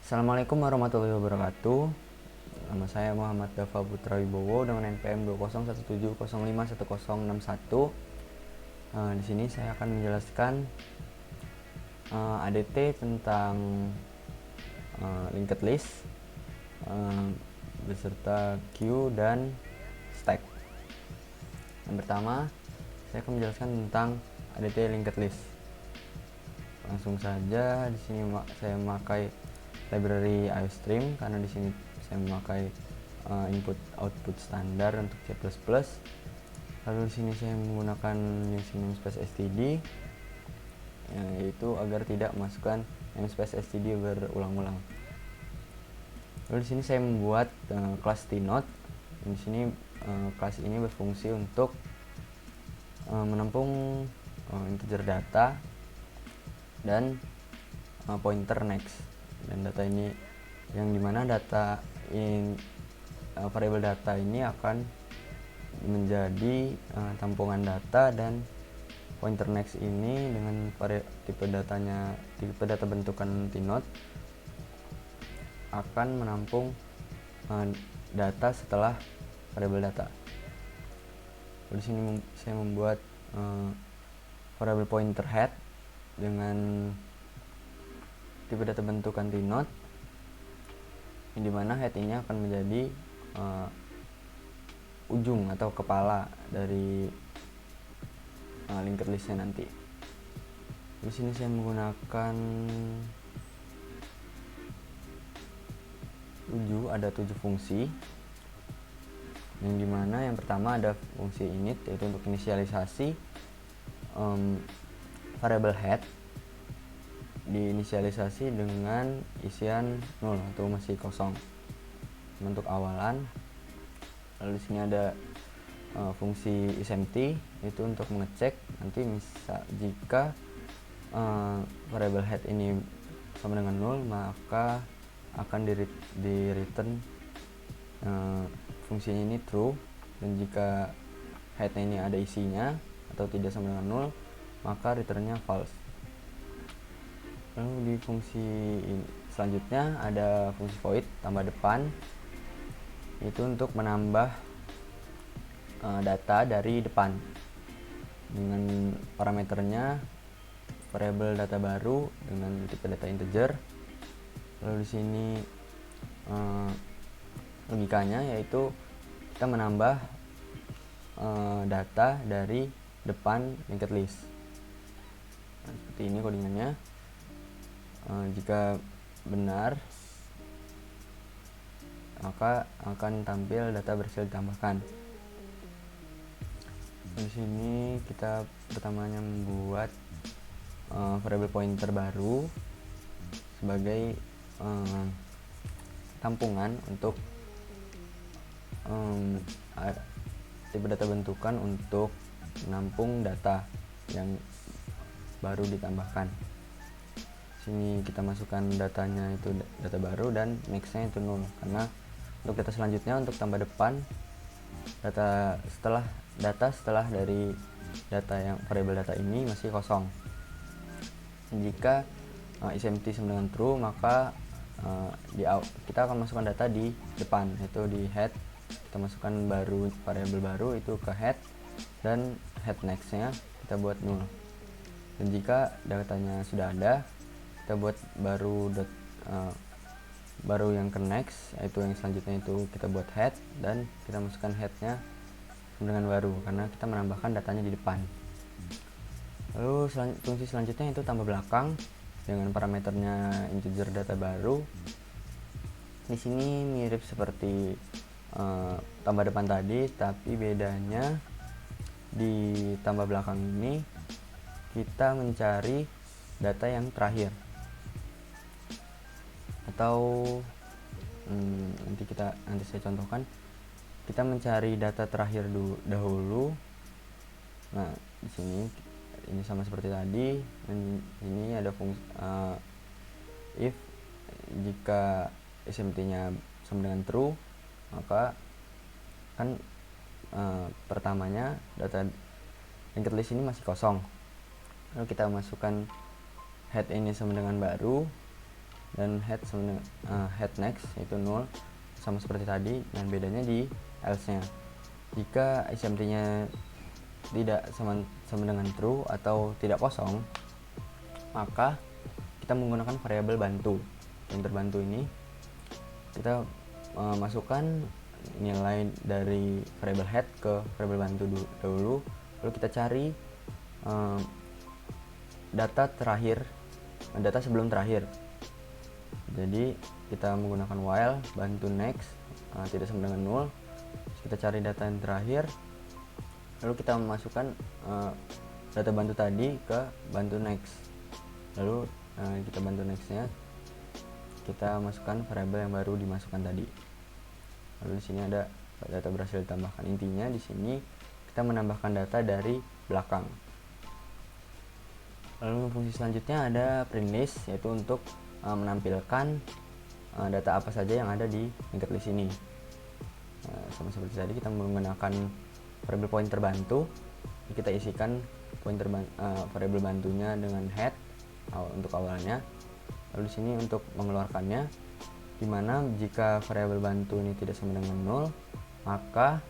Assalamualaikum warahmatullahi wabarakatuh. Nama saya Muhammad Dafa Putra Wibowo dengan NPM 2017051061. Di sini saya akan menjelaskan ADT tentang linked list beserta queue dan stack. Yang pertama, saya akan menjelaskan tentang ADT linked list. Langsung saja, di sini saya memakai library IOStream karena di sini saya memakai input output standar untuk C++. Lalu di sini saya menggunakan using namespace std, yaitu agar tidak memasukkan namespace std berulang-ulang. Lalu di sini saya membuat kelas tnode. Di sini kelas ini berfungsi untuk menampung integer data dan pointer next. Dan data ini yang dimana variabel data ini akan menjadi tampungan data, dan pointer next ini dengan tipe data bentukan tnode akan menampung data setelah variabel data. Di sini saya membuat variabel pointer head dengan tipe data bentukan tnode, di mana head ini akan menjadi ujung atau kepala dari linked listnya nanti. Di sini saya menggunakan ada 7 fungsi, yang dimana yang pertama ada fungsi init, yaitu untuk inisialisasi variabel head, diinisialisasi dengan isian 0 atau masih kosong bentuk awalan. Lalu di sini ada fungsi isempty, itu untuk mengecek nanti jika variabel head ini sama dengan 0, maka akan di return fungsinya ini true, dan jika headnya ini ada isinya atau tidak sama dengan 0, maka returnnya false. Lalu di fungsi selanjutnya ada fungsi void tambah depan, itu untuk menambah data dari depan dengan parameternya variabel data baru dengan tipe data integer. Lalu di sini logikanya yaitu kita menambah data dari depan linked list. Seperti ini codingannya. Jika benar, maka akan tampil data berhasil ditambahkan. Di sini kita pertamanya membuat variabel pointer baru sebagai tampungan untuk tipe data bentukan untuk menampung data yang baru ditambahkan. Sini kita masukkan datanya itu data baru dan nextnya itu 0, karena untuk data selanjutnya untuk tambah depan data setelah dari data yang variabel data ini masih kosong. Jika isempty sama dengan true, maka kita akan masukkan data di depan, yaitu di head. Kita masukkan variabel baru itu ke head, dan head nextnya kita buat 0. Dan jika datanya sudah ada, kita buat baru yang ke next, yaitu yang selanjutnya itu kita buat head, dan kita masukkan headnya dengan baru karena kita menambahkan datanya di depan. Lalu fungsi selanjutnya itu tambah belakang dengan parameternya integer data baru. Di sini mirip seperti tambah depan tadi, tapi bedanya di tambah belakang ini kita mencari data yang terakhir, atau nanti saya contohkan, kita mencari data terakhir dahulu. Nah, di sini ini sama seperti tadi, dan ini ada fungsi if jika SMT-nya sama dengan true, maka kan pertamanya data linked list ini masih kosong. Lalu kita masukkan head ini sama dengan baru, dan head next yaitu 0, sama seperti tadi, dan bedanya di else nya. Jika isi nya tidak sama dengan true atau tidak kosong, maka kita menggunakan variabel bantu. Pointer bantu ini kita masukkan nilai dari variabel head ke variabel bantu dulu, lalu kita cari data sebelum terakhir. Jadi kita menggunakan while bantu next tidak sama dengan 0. Terus kita cari data yang terakhir, lalu kita memasukkan data bantu tadi ke bantu next. Lalu kita bantu nextnya kita masukkan variabel yang baru dimasukkan tadi. Lalu di sini ada data berhasil ditambahkan. Intinya di sini kita menambahkan data dari belakang. Lalu fungsi selanjutnya ada print list, yaitu untuk menampilkan data apa saja yang ada di linked list ini. Sama seperti tadi, kita menggunakan variabel pointer bantu. Kita isikan variabel bantunya dengan head untuk awalnya. Lalu di sini untuk mengeluarkannya, dimana jika variabel bantu ini tidak sama dengan 0, maka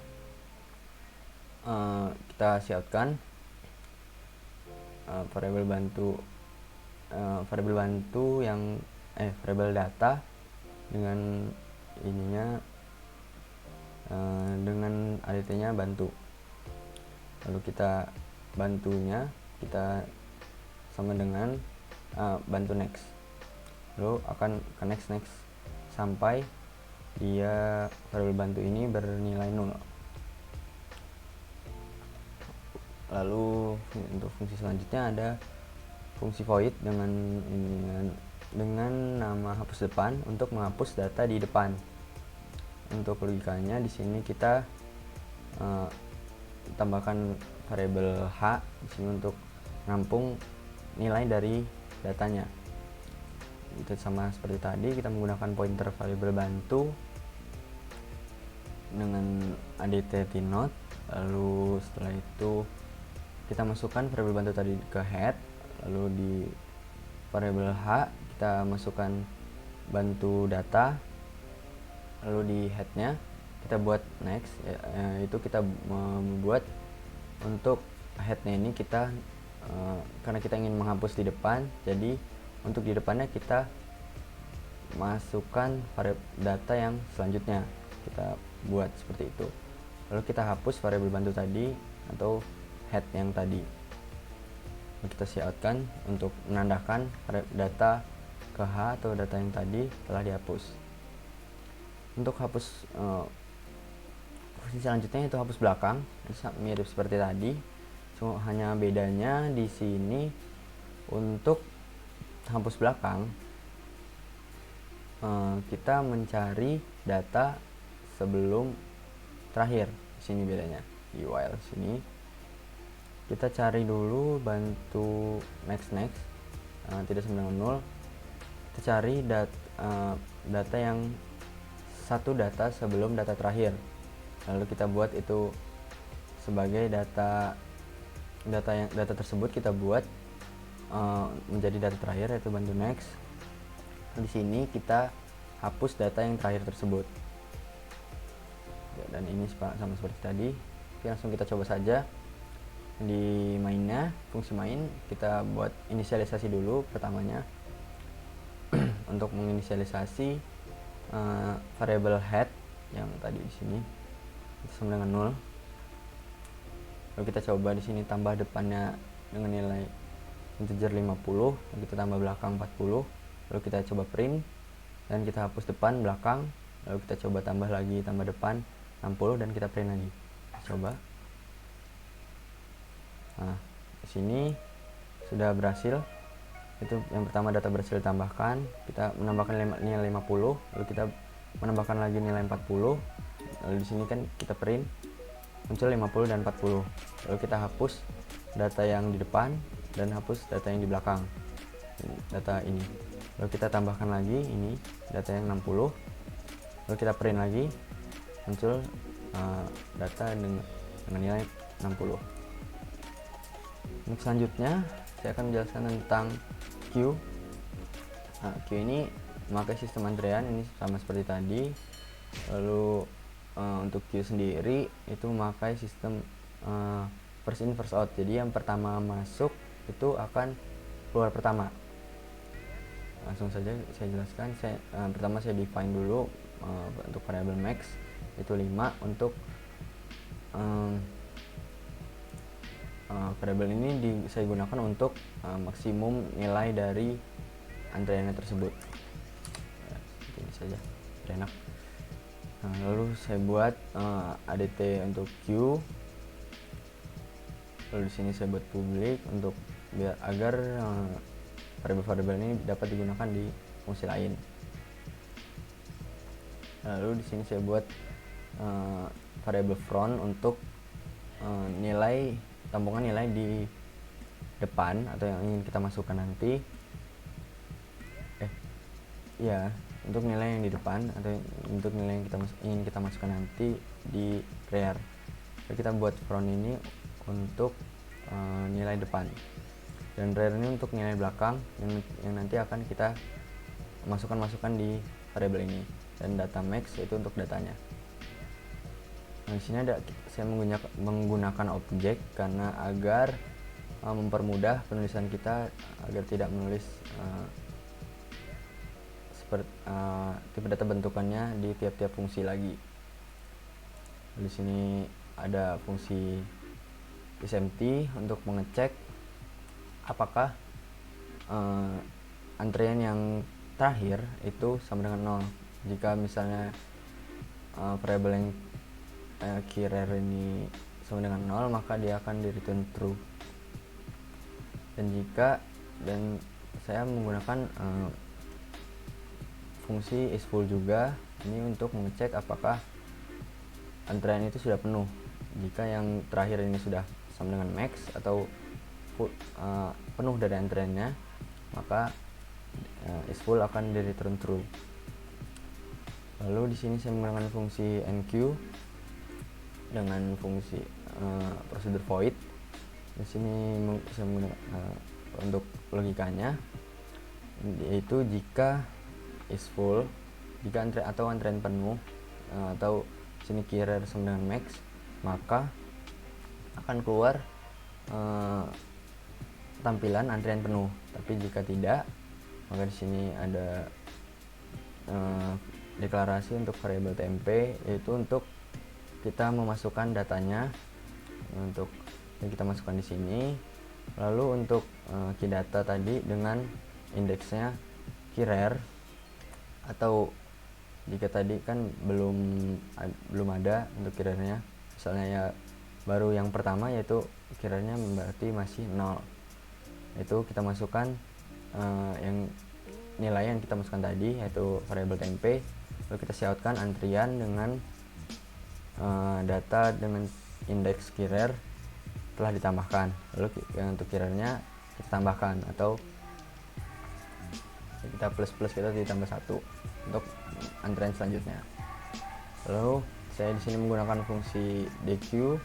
kita siapkan variabel data dengan ininya dengan adt-nya bantu. Lalu kita bantunya kita sama dengan bantu next, lalu akan ke next sampai dia variabel bantu ini bernilai 0. Lalu untuk fungsi selanjutnya ada fungsi void dengan nama hapus depan untuk menghapus data di depan. Untuk logikanya di sini kita tambahkan variabel h di sini untuk menampung nilai dari datanya. Itu sama seperti tadi, kita menggunakan pointer variabel bantu dengan adt note. Lalu setelah itu kita masukkan variabel bantu tadi ke head, lalu di variabel h kita masukkan bantu data, lalu di headnya kita buat next, itu kita membuat untuk headnya ini kita karena kita ingin menghapus di depan, jadi untuk di depannya kita masukkan data yang selanjutnya, kita buat seperti itu. Lalu kita hapus variabel bantu tadi atau head yang tadi. Lalu kita siapkan untuk menandakan data ke H atau data yang tadi telah dihapus. Untuk hapus fungsi selanjutnya itu hapus belakang, mirip seperti tadi, cuma hanya bedanya di sini untuk hapus belakang kita mencari data sebelum terakhir. Di sini bedanya, di while sini kita cari dulu bantu next tidak sama dengan 0. Kita cari data yang satu data sebelum data terakhir, lalu kita buat itu sebagai data tersebut kita buat menjadi data terakhir, yaitu bantu next. Di sini kita hapus data yang terakhir tersebut. Dan ini sama seperti tadi. Oke, langsung kita coba saja. Di mainnya, fungsi main kita buat inisialisasi dulu pertamanya. Untuk menginisialisasi variabel head yang tadi di sini itu sama dengan 0. Lalu kita coba di sini tambah depannya dengan nilai integer 50, dan kita tambah belakang 40. Lalu kita coba print dan kita hapus depan belakang, lalu kita coba tambah depan 60 dan kita print lagi. Kita coba. Nah, di sini sudah berhasil. Itu yang pertama, data berhasil ditambahkan. Kita menambahkan nilai 50, lalu kita menambahkan lagi nilai 40. Lalu di sini kan kita print muncul 50 dan 40. Lalu kita hapus data yang di depan dan hapus data yang di belakang. Data ini. Lalu kita tambahkan lagi ini data yang 60. Lalu kita print lagi, muncul data dengan nilai 60. Untuk selanjutnya saya akan menjelaskan tentang queue. Queue ini memakai sistem antrean ini sama seperti tadi. Lalu untuk queue sendiri itu memakai sistem first in first out, jadi yang pertama masuk itu akan keluar pertama. Langsung saja saya jelaskan. Pertama saya define dulu untuk variable max itu 5 untuk variable ini saya gunakan untuk maksimum nilai dari antreannya tersebut. Ini saja enak. Lalu saya buat ADT untuk queue. Lalu di sini saya buat publik untuk agar variabel-variabel ini dapat digunakan di fungsi lain. Lalu di sini saya buat variabel front untuk tampungan nilai di depan atau yang ingin kita masukkan nanti. Untuk nilai yang di depan atau untuk nilai yang ingin kita masukkan nanti di rear. Jadi kita buat front ini untuk nilai depan, dan rear ini untuk nilai belakang yang nanti akan kita masukkan di variabel ini, dan data max itu untuk datanya. Nah, di sini saya menggunakan objek karena agar mempermudah penulisan kita, agar tidak menulis tipe data bentukannya di tiap-tiap fungsi lagi. Di sini ada fungsi isempty untuk mengecek apakah antrean yang terakhir itu sama dengan 0. Jika misalnya variabel yang key rear ini sama dengan 0, maka dia akan di return true. Dan saya menggunakan fungsi isFull juga ini untuk mengecek apakah antrean itu sudah penuh. Jika yang terakhir ini sudah sama dengan max atau penuh dari antreannya, maka isFull akan di return true. Lalu di sini saya menggunakan fungsi enqueue dengan fungsi prosedur void. Di sini saya menggunakan untuk logikanya, yaitu jika isFull, jika antrean penuh atau sini key rear sama dengan max, maka akan keluar tampilan antrean penuh. Tapi jika tidak, maka di sini ada deklarasi untuk variabel temp, yaitu untuk kita memasukkan datanya, untuk yang kita masukkan di sini. Lalu untuk key data tadi dengan indeksnya key rear, atau jika tadi kan belum ada untuk key rear-nya, misalnya ya baru yang pertama, yaitu key rear-nya berarti masih 0, itu kita masukkan yang nilai yang kita masukkan tadi, yaitu variabel temp. Lalu kita siautkan antrian dengan data dengan indeks key rear telah ditambahkan. Lalu yang untuk key rear-nya kita tambahkan, atau kita plus kita ditambah 1 untuk antrean selanjutnya. Lalu saya di sini menggunakan fungsi dequeue,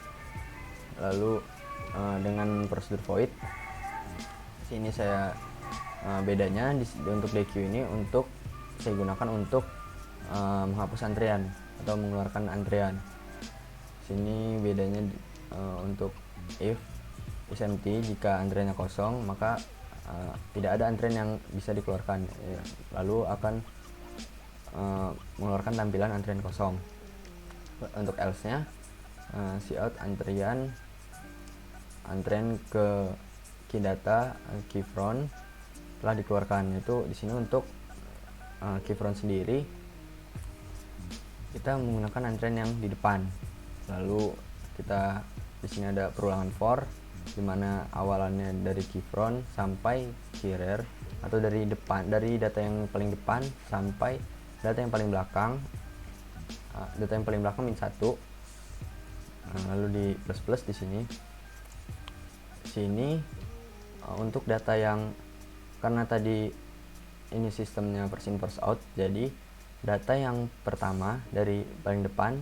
lalu dengan prosedur void. Sini saya bedanya untuk dequeue ini saya gunakan untuk menghapus antrean atau mengeluarkan antrean. Sini bedanya untuk if isempty, jika antreannya kosong maka tidak ada antrean yang bisa dikeluarkan, lalu akan mengeluarkan tampilan antrean kosong. Untuk else-nya cout antrean ke key data key front telah dikeluarkan. Itu di sini untuk key front sendiri kita menggunakan antrean yang di depan. Lalu kita di sini ada perulangan for, dimana awalannya dari key front sampai key rear, atau dari data yang paling depan sampai data yang paling belakang. Data yang paling belakang min 1. Lalu di plus di sini untuk data yang, karena tadi ini sistemnya first in first out, jadi data yang pertama dari paling depan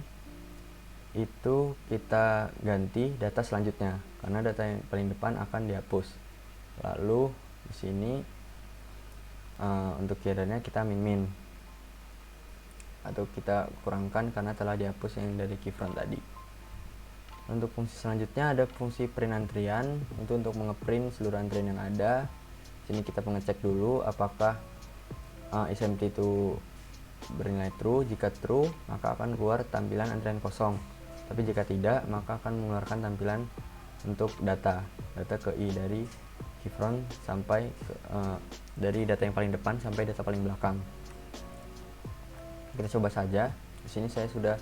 itu kita ganti data selanjutnya, karena data yang paling depan akan dihapus. Lalu di sini untuk keyernya kita min atau kita kurangkan karena telah dihapus yang dari keyfront tadi. Untuk fungsi selanjutnya ada fungsi print antrian, itu untuk mengeprint seluruh antrian yang ada. Sini kita mengecek dulu apakah SMT itu bernilai true. Jika true, maka akan keluar tampilan antrian kosong. Tapi jika tidak, maka akan mengeluarkan tampilan untuk data ke I dari keyfront sampai ke, dari data yang paling depan sampai data paling belakang. Kita coba saja. Di sini saya sudah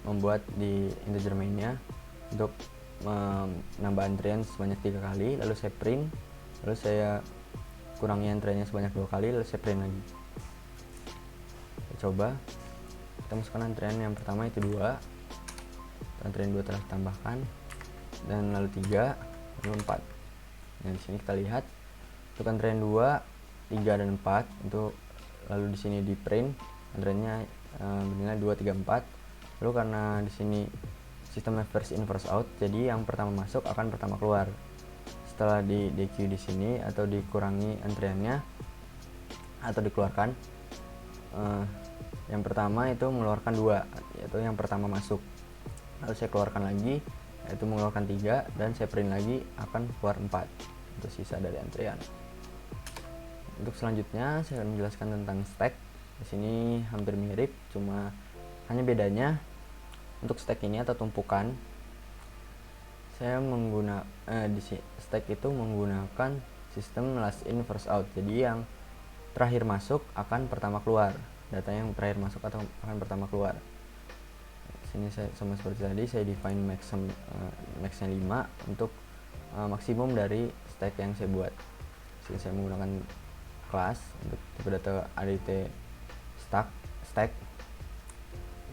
membuat di integer mainnya untuk menambah antrian sebanyak 3 kali, lalu saya print, lalu saya kurangi antriannya sebanyak 2 kali, lalu saya print lagi. Kita coba, kita masukkan antrian yang pertama itu 2, antrian 2 telah ditambahkan, dan lalu 3, lalu 4. Nah, di sini kita lihat untuk antrian 2, 3 dan 4 itu lalu di sini di print antriannya bernilai 2, 3, 4. Lalu karena di sini sistemnya first in first out, jadi yang pertama masuk akan pertama keluar. Setelah di DQ di sini atau dikurangi antriannya atau dikeluarkan, yang pertama itu mengeluarkan 2, yaitu yang pertama masuk. Lalu saya keluarkan lagi, yaitu mengeluarkan 3, dan saya print lagi akan keluar 4 untuk sisa dari antrian. Untuk selanjutnya saya akan menjelaskan tentang stack. Di sini hampir mirip, cuma hanya bedanya untuk stack ini atau tumpukan, saya di stack itu menggunakan sistem last in first out. Jadi yang terakhir masuk akan pertama keluar, data yang terakhir masuk atau akan pertama keluar. Sini saya sama seperti tadi, saya define maxnya 5 untuk maksimum dari stack yang saya buat. Sini saya menggunakan kelas untuk tipe data ADT stack.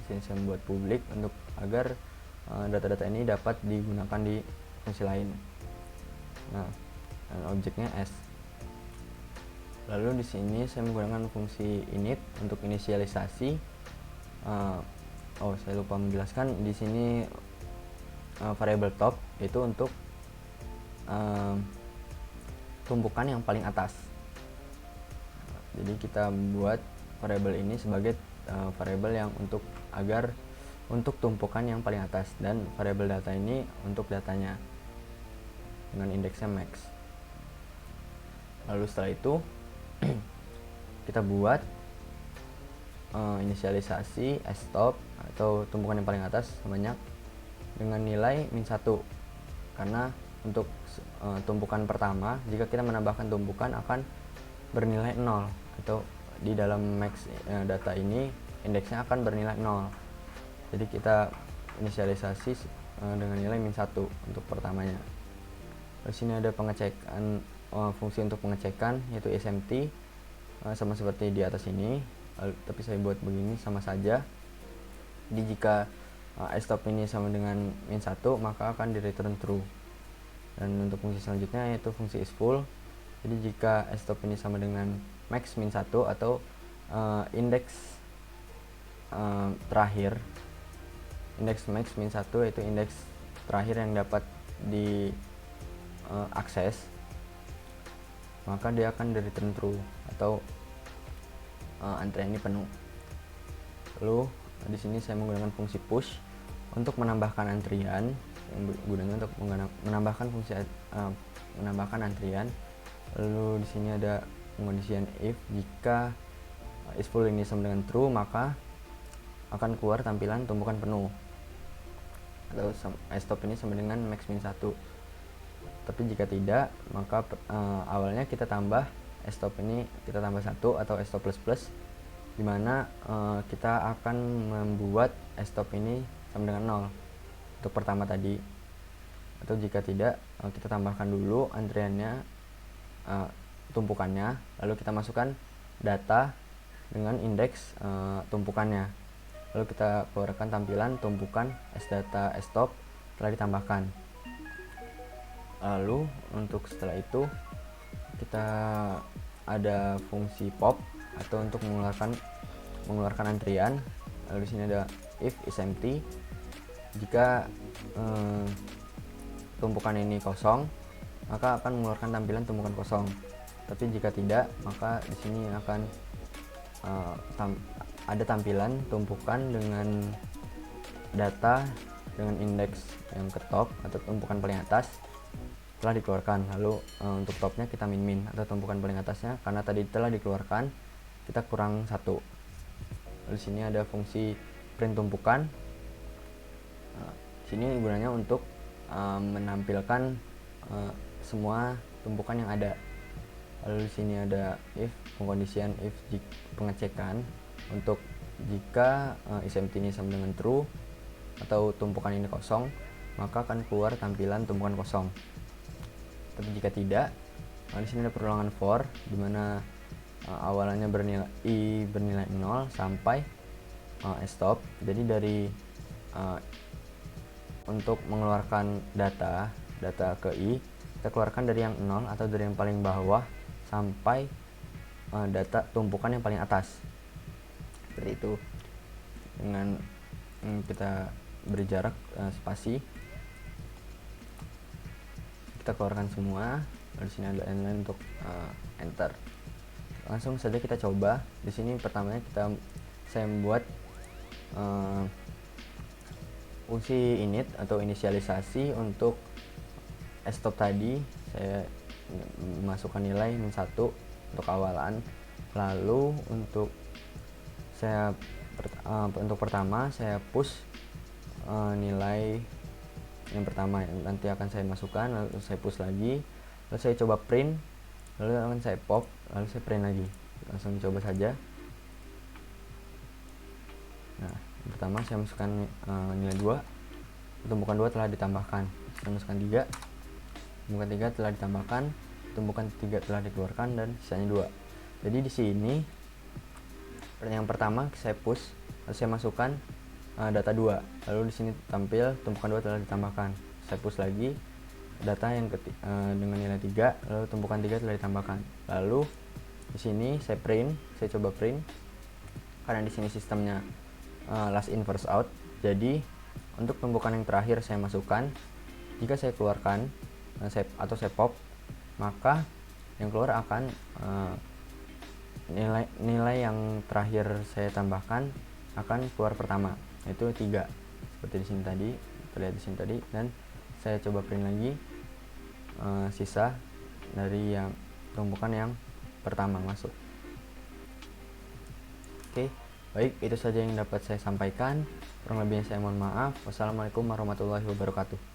Sini saya membuat publik untuk agar data-data ini dapat digunakan di fungsi lain. Nah, dan objeknya S. Lalu di sini saya menggunakan fungsi init untuk inisialisasi. Saya lupa menjelaskan di sini variable top itu untuk tumpukan yang paling atas. Jadi kita buat variabel ini sebagai variabel yang untuk tumpukan yang paling atas, dan variabel data ini untuk datanya dengan indeksnya max. Lalu setelah itu kita buat inisialisasi stop atau tumpukan yang paling atas sebanyak dengan nilai -1, karena untuk tumpukan pertama jika kita menambahkan tumpukan akan bernilai 0, atau di dalam max data ini indeksnya akan bernilai 0. Jadi kita inisialisasi dengan nilai -1 untuk pertamanya. Di sini ada pengecekan, fungsi untuk pengecekan yaitu SMT, sama seperti di atas ini, tapi saya buat begini sama saja. Jadi jika stop ini sama dengan -1 maka akan di return true. Dan untuk fungsi selanjutnya yaitu fungsi isFull. Jadi jika stop ini sama dengan max -1 atau indeks terakhir, indeks max -1 yaitu indeks terakhir yang dapat di akses, maka dia akan di return true atau antrian ini penuh. Lalu di sini saya menggunakan fungsi push untuk menambahkan antrian, yang gunanya untuk menambahkan antrian. Lalu di sini ada pengondisian if jika isFull ini sama dengan true maka akan keluar tampilan tumpukan penuh, atau stop ini sama dengan max -1. Tapi jika tidak, maka awalnya kita tambah stop ini, kita tambah 1 atau stop plus, dimana kita akan membuat stop ini sama dengan 0 untuk pertama tadi. Atau jika tidak, kita tambahkan dulu antriannya, tumpukannya, lalu kita masukkan data dengan indeks tumpukannya, lalu kita keluarkan tampilan tumpukan sdata stop telah ditambahkan. Lalu untuk setelah itu kita ada fungsi pop atau untuk mengeluarkan antrian. Lalu di sini ada if is empty, jika tumpukan ini kosong maka akan mengeluarkan tampilan tumpukan kosong. Tapi jika tidak, maka di sini akan ada tampilan tumpukan dengan data dengan indeks yang ke top atau tumpukan paling atas telah dikeluarkan. Lalu untuk topnya kita min atau tumpukan paling atasnya, karena tadi telah dikeluarkan kita kurang 1. Lalu sini ada fungsi print tumpukan. Sini gunanya untuk menampilkan semua tumpukan yang ada. Lalu di sini ada if, pengkondisian if pengecekan untuk jika isempty ini sama dengan true atau tumpukan ini kosong, maka akan keluar tampilan tumpukan kosong. Tapi jika tidak, di sini ada perulangan for, di mana awalannya bernilai i bernilai 0 sampai stop. Jadi dari untuk mengeluarkan data ke i, kita keluarkan dari yang 0 atau dari yang paling bawah sampai data tumpukan yang paling atas. Seperti itu. Dengan kita beri jarak spasi, kita keluarkan semua. Di sini ada inline untuk enter. Langsung saja kita coba. Di sini pertamanya saya membuat fungsi init atau inisialisasi untuk stop tadi. Saya masukkan nilai -1 untuk awalan. Lalu untuk pertama saya push nilai yang pertama, nanti akan saya masukkan, lalu saya push lagi, lalu saya coba print, lalu akan saya pop, lalu saya print lagi. Langsung coba saja. Nah, yang pertama saya masukkan nilai 2, tumpukan 2 telah ditambahkan. Saya masukkan 3, tumpukan 3 telah ditambahkan, tumpukan 3 telah dikeluarkan, dan sisanya 2. Jadi di sini yang pertama saya push, lalu saya masukkan data 2, lalu di sini tampil tumpukan 2 telah ditambahkan. Saya push lagi data yang dengan nilai 3, lalu tumpukan 3 telah ditambahkan. Lalu di sini saya coba print, karena di sini sistemnya last in first out. Jadi untuk tumpukan yang terakhir saya masukkan, jika saya keluarkan atau saya pop, maka yang keluar akan nilai yang terakhir saya tambahkan akan keluar pertama, yaitu 3, seperti di sini tadi, terlihat di sini tadi. Dan saya coba print lagi sisa dari yang tumpukan yang pertama masuk. Oke, baik, itu saja yang dapat saya sampaikan. Kurang lebihnya saya mohon maaf. Wassalamualaikum warahmatullahi wabarakatuh.